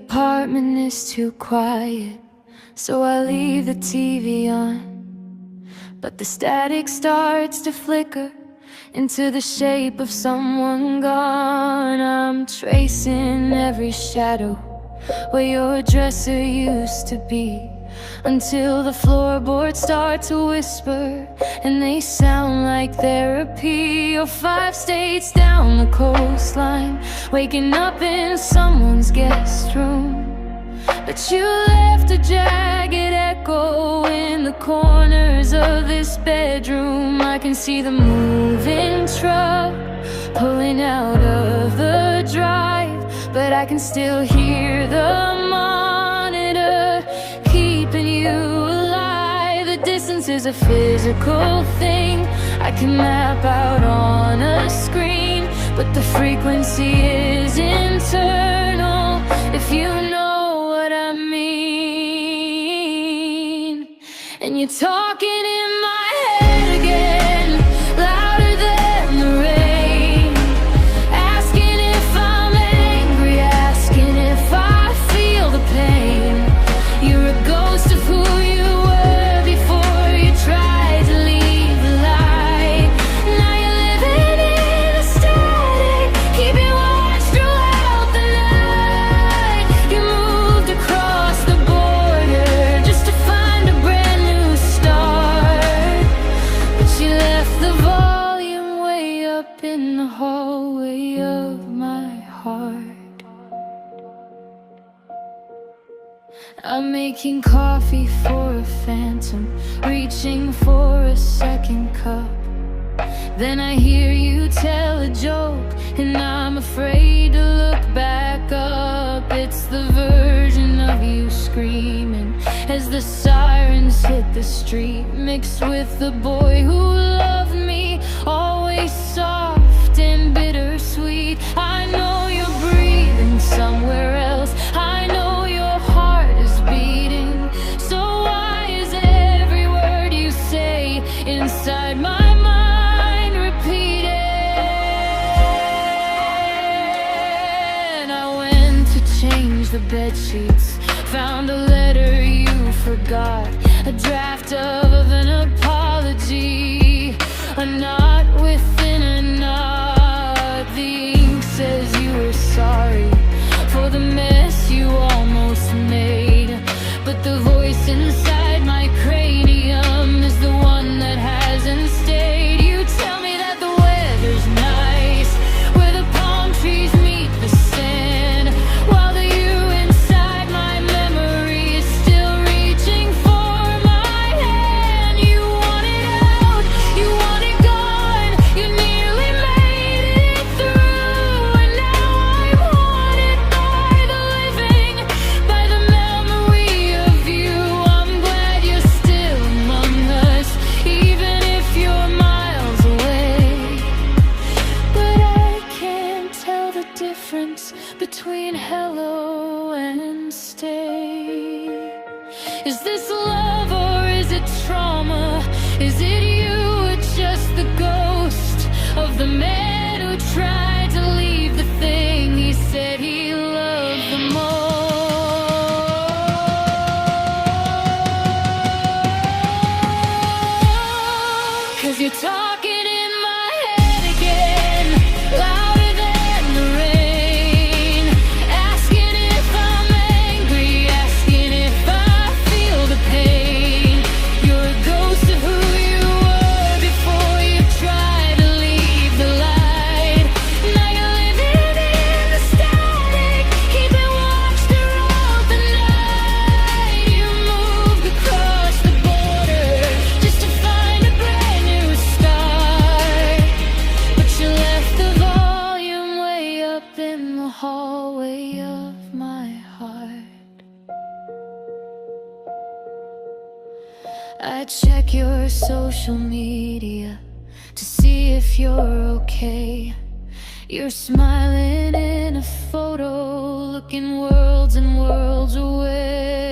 apartment is too quiet, so I leave the TV on. But the static starts to flicker into the shape of someone gone. I'm tracing every shadow where your dresser used to be, until the floorboards start to whisper and they sound like therapy. Or 5 states down the coastline, waking up in someone's guest room. But you left a jagged echo in the corners of this bedroom. I can see the moving truck pulling out of the drive, but I can still hear the monitor keeping you alive. The distance is a physical thing I can map out on a screen, but the frequency is internal, if you know what I mean. And you're talking in my head again, louder than the rain, asking if I'm angry, asking if I feel the pain. You're a ghost of who you were before you tried to leave the light. Now you're living in the static, keeping watch throughout the night. You moved across the border just to find a brand new start, but you left the volume way up in the hallway of my heart. I'm making coffee for a phantom, reaching for a second cup. Then I hear you tell a joke, and I'm afraid to look back up. It's the version of you screaming as the sirens hit the street, mixed with the boy who loved me, always soft and bittersweet. I know you're breathing somewhere else, I know your heart is beating. So why is every word you say inside my mind repeated? I went to change the bed sheets, found a letter you forgot, a draft of an apology, a knot within a knot. The ink says you were sorry for the mess you almost made, but the voice inside my cranium is the one that hasn't stayed. You tell me that the weather's nice where the palm trees meet the sand, while the you inside my memory is still reaching for my hand. You want it out, you want it gone, you nearly made it through, and now I'm haunted by the living, by the memory of you. I'm glad you're still among us, even if you're miles away. But I can't tell the difference between hello and stay. Is this love or is it trauma? Is it you or just the ghost of the man who tried to leave the thing he said he loved the most? 'Cause you're talking in my head again, louder than the rain, asking if I'm angry, asking if I feel the pain. You're a ghost of who you were before you tried to leave the light. Now you're living in the static, keeping watch throughout the night. You moved across the border just to find a brand new start, but you left the volume way up in the hallway of my heart. I check your social media to see if you're okay. You're smiling in a photo, looking worlds and worlds away.